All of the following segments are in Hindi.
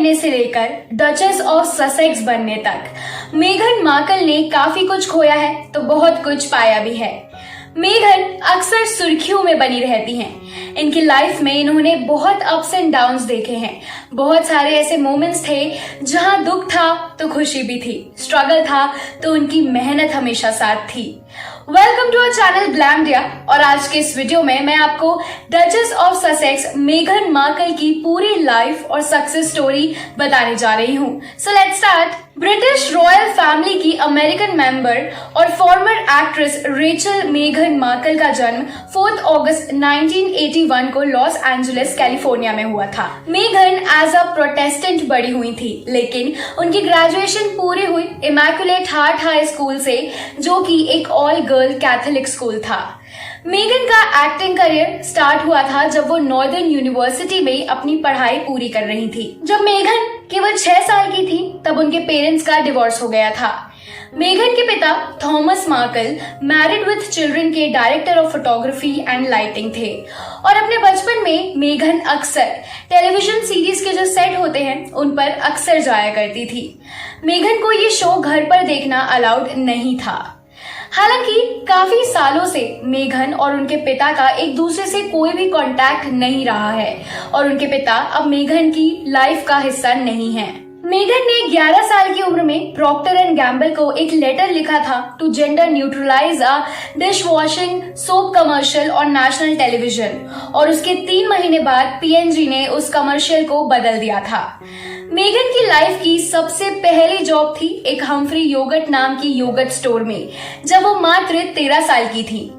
बनने से लेकर डचेस ऑफ ससेक्स बनने तक मेघन मार्कल ने काफी कुछ खोया है तो बहुत कुछ पाया भी है। मेघन अक्सर सुर्खियों में बनी रहती हैं। इनकी लाइफ में इन्होंने बहुत अप्स एंड डाउन्स देखे हैं। बहुत सारे ऐसे मोमेंट्स थे जहां दुख था तो खुशी भी थी, स्ट्रगल था तो उनकी मेहनत हमेशा साथ थी। वेलकम टू आवर चैनल ग्लैमडिया और आज के इस वीडियो में मैं आपको डचेस ऑफ ससेक्स मेघन मार्कल की पूरी लाइफ और सक्सेस स्टोरी बताने जा रही हूँ। So let's start. British royal family की अमेरिकन मेंबर और फॉर्मर एक्ट्रेस रेचल मेघन मार्कल का जन्म 4 अगस्त 1981 को लॉस एंजलिस कैलिफोर्निया में हुआ था। मेघन एज अ प्रोटेस्टेंट बड़ी हुई थी, लेकिन उनकी ग्रेजुएशन पूरी हुई इमैक्युलेट हार्ट हाई स्कूल से, जो कि एक ऑल गर्ल कैथोलिक स्कूल था। मेघन का एक्टिंग करियर स्टार्ट हुआ था जब वो नॉर्दर्न यूनिवर्सिटी में अपनी पढ़ाई पूरी कर रही थी। जब मेघन केवल 6 साल की थी तब उनके पेरेंट्स का डिवोर्स हो गया था। मेघन के पिता Thomas Markle married with children के director of photography and lighting थे और अपने बचपन में मेघन अक्सर टेलीविजन सीरीज के जो सेट होते हैं उन पर अक्सर जाया करती थी। मेघन को ये शो घर पर देखना अलाउड नहीं था। हालांकि काफी सालों से मेघन और उनके पिता का एक दूसरे से कोई भी कांटेक्ट नहीं रहा है और उनके पिता अब मेघन की लाइफ का हिस्सा नहीं है। मेघन ने 11 साल की उम्र में प्रॉक्टर एंड गैम्बल को एक लेटर लिखा था to gender neutralise a dish washing soap commercial और नेशनल टेलीविजन, और उसके 3 महीने बाद पीएनजी ने उस कमर्शियल को बदल दिया था। मेघन की लाइफ की सबसे पहली जॉब थी एक हम्फ्री योगर्ट नाम की योगर्ट स्टोर में, जब वो मात्र 13 साल की थी।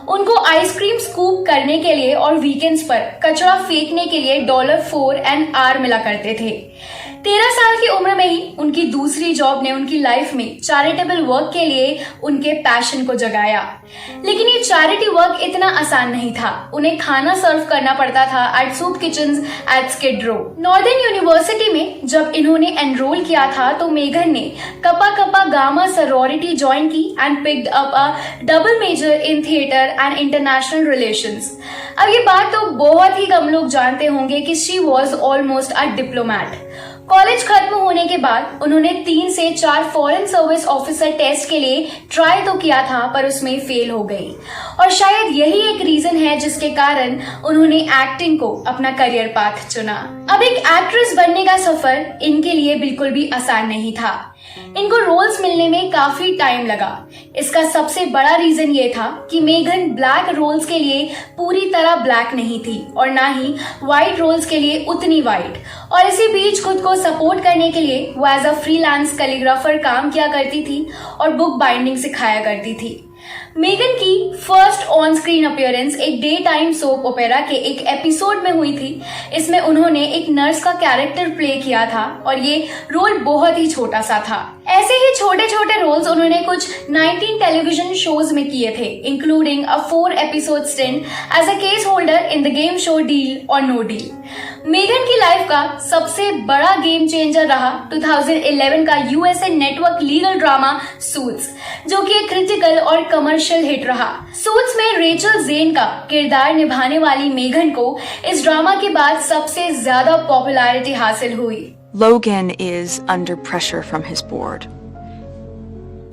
उनको आइसक्रीम स्कूप करने के लिए और वीकेंड्स पर कचरा फेंकने के लिए $4 एन आवर मिला करते थे। 13 साल की उम्र में ही उनकी दूसरी जॉब ने उनकी लाइफ में चैरिटेबल वर्क के लिए उनके पैशन को जगाया। लेकिन ये चैरिटी वर्क इतना आसान नहीं था। उन्हें खाना सर्व करना पड़ता था eight soup kitchens eight skid रो। नॉर्दर्न यूनिवर्सिटी में जब इन्होंने एनरोल किया था तो मेघन ने कपा कपा गामा सरोरिटी ज्वाइन की and picked up a double measure in theatre and international relations. अब ये बात तो बहुत ही कम लोग जानते होंगे कि she was almost a diplomat. College खत्म होने के बाद उन्होंने 3 से 4 फॉरेन सर्विस ऑफिसर टेस्ट के लिए ट्राई तो किया था, पर उसमें फेल हो गई और शायद यही एक रीजन है जिसके कारण उन्होंने एक्टिंग को अपना करियर पाथ चुना। अब एक एक्ट्रेस बनने का सफर इनके लिए बिल्कुल भी आसान नहीं था। इनको रोल्स मिलने में काफी टाइम लगा। इसका सबसे बड़ा रीजन ये था कि मेघन ब्लैक रोल्स के लिए पूरी तरह ब्लैक नहीं थी और ना ही व्हाइट रोल्स के लिए उतनी व्हाइट, और इसी बीच खुद को सपोर्ट करने के लिए वो एज अ फ्रीलांस कैलीग्राफर काम किया करती थी और बुक बाइंडिंग सिखाया करती थी। मेघन की फर्स्ट ऑन स्क्रीन अपीयरेंस एक डे टाइम सोप ओपेरा के एक एपिसोड में हुई थी। इसमें उन्होंने एक नर्स का कैरेक्टर प्ले किया था और ये रोल बहुत ही छोटा सा था। ऐसे ही छोटे छोटे रोल्स उन्होंने कुछ 19 टेलीविजन शोज में किए थे, including a 4 episode stint as a case holder in the game show deal और नो डील। मेघन की लाइफ का सबसे बड़ा गेम चेंजर रहा 2011 का USA network legal drama suits, जो कि एक क्रिटिकल और कमर्शियल हिट रहा। सूट्स में रेचल जेन का किरदार निभाने वाली मेघन को इस ड्रामा के बाद सबसे ज्यादा पॉपुलैरिटी हासिल हुई। Logan is under pressure from his board.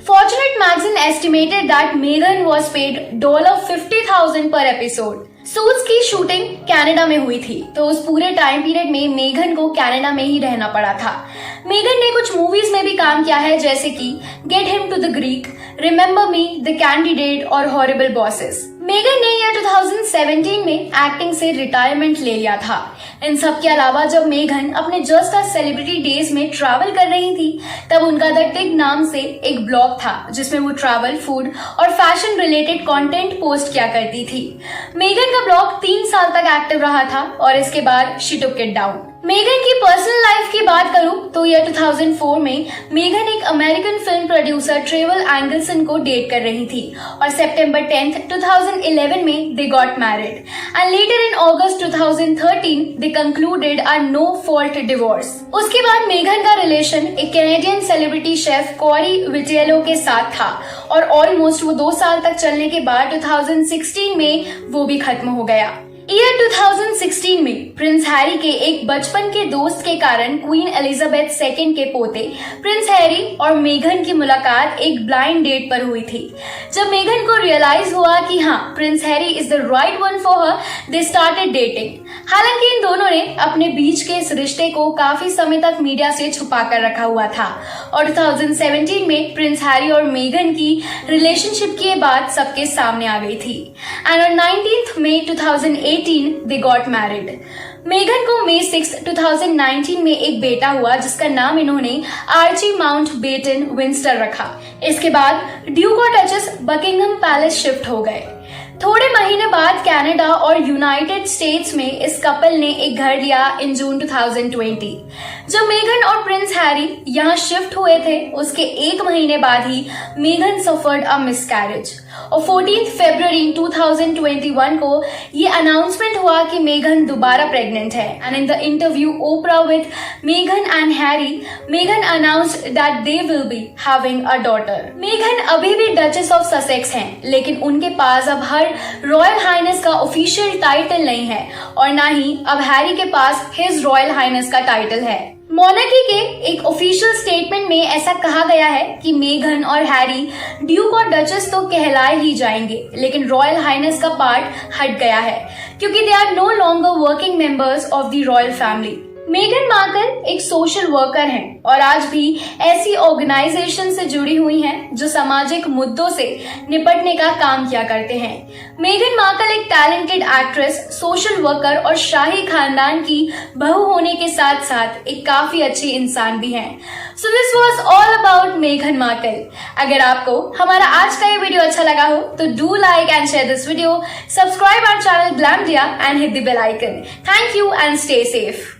Fortune magazine estimated that Megan was paid $50,000 per episode. Suits की शूटिंग कनाडा में हुई थी, तो उस पूरे टाइम पीरियड में मेघन को कनाडा में ही रहना पड़ा था। मेघन ने कुछ मूवीज में भी काम किया है, जैसे कि get him to the Greek, remember me, the candidate और हॉरिबल बॉसेस। मेघन ने ईयर 2017 में एक्टिंग से रिटायरमेंट ले लिया था। इन सब के अलावा जब मेघन अपने जस्ट अ सेलिब्रिटी डेज में ट्रैवल कर रही थी, तब उनका द टिग नाम से एक ब्लॉग था जिसमें वो ट्रैवल, फूड और फैशन रिलेटेड कंटेंट पोस्ट किया करती थी। मेघन का ब्लॉग 3 साल तक एक्टिव रहा था और इसके बाद शी टुक इट डाउन। मेघन की पर्सनल लाइफ की बात करूं तो ईयर 2004 में मेघन एक अमेरिकन फिल्म प्रोड्यूसर ट्रेवल एंगलसन को डेट कर रही थी और सितंबर 10, 2011 में they got married and later in August 2013 they concluded a no fault divorce. उसके बाद मेघन का रिलेशन एक Canadian celebrity chef Cory Vitiello के साथ था और ऑलमोस्ट वो 2 साल तक चलने के बाद 2016 में वो भी खत्म हो गया। ईयर 2016 में प्रिंस हैरी के एक बचपन के दोस्त के कारण क्वीन एलिजाबेथ सेकेंड के पोते प्रिंस हैरी और मेघन की मुलाकात एक ब्लाइंड डेट पर हुई थी। जब मेघन को रियलाइज हुआ कि हाँ, Prince Harry is the right one for her, they started dating. हालांकि इन दोनों ने अपने बीच के इस रिश्ते को काफी समय तक मीडिया से छुपा कर रखा हुआ था और 2017 में प्रिंस हैरी और मेघन की रिलेशनशिप की बात सबके सामने आ गई थी। And on 19th May 2018 they got married. मेघन को May 6, 2019 में एक बेटा हुआ जिसका नाम इन्होंने आर्ची माउंटबेटन विंस्टर रखा। इसके बाद ड्यूक और डचेस बकिंगम पैलेस शिफ्ट हो गए। थोड़े महीने बाद कनाडा और यूनाइटेड स्टेट्स में इस कपल ने एक घर लिया इन जून 2020। जब मेघन और प्रिंस हैरी यहाँ शिफ्ट हुए थे उसके एक महीने बाद ही मेघन सफर्ड अ मिसकैरेज और 14 फरवरी 2021 को ये अनाउंसमेंट हुआ कि मेघन दोबारा प्रेग्नेंट है। And in the interview opener with मेघन and Harry, मेघन announced that they will be having a daughter. मेघन अभी भी डचेस ऑफ ससेक्स हैं, लेकिन उनके पास अब हर रॉयल हाइनेस का ऑफिशियल टाइटल नहीं है और ना ही अब हैरी के पास हिज रॉयल हाइनेस का टाइटल है। मोनार्की के एक ऑफिशियल स्टेटमेंट में ऐसा कहा गया है कि मेघन और हैरी ड्यूक और डचेस तो कहलाए ही जाएंगे, लेकिन रॉयल हाइनेस का पार्ट हट गया है क्योंकि they are no longer working members of the royal family. मेघन मार्कल एक सोशल वर्कर हैं और आज भी ऐसी ऑर्गेनाइजेशन से जुड़ी हुई हैं जो सामाजिक मुद्दों से निपटने का काम किया करते हैं। मेघन मार्कल एक टैलेंटेड एक्ट्रेस, सोशल वर्कर और शाही खानदान की बहू होने के साथ साथ एक काफी अच्छी इंसान भी हैं। So this was all about मेघन मार्कल। अगर आपको हमारा आज का ये वीडियो अच्छा लगा हो तो do like and share this video, subscribe our channel Glamdia and hit the bell icon. Thank you and stay safe.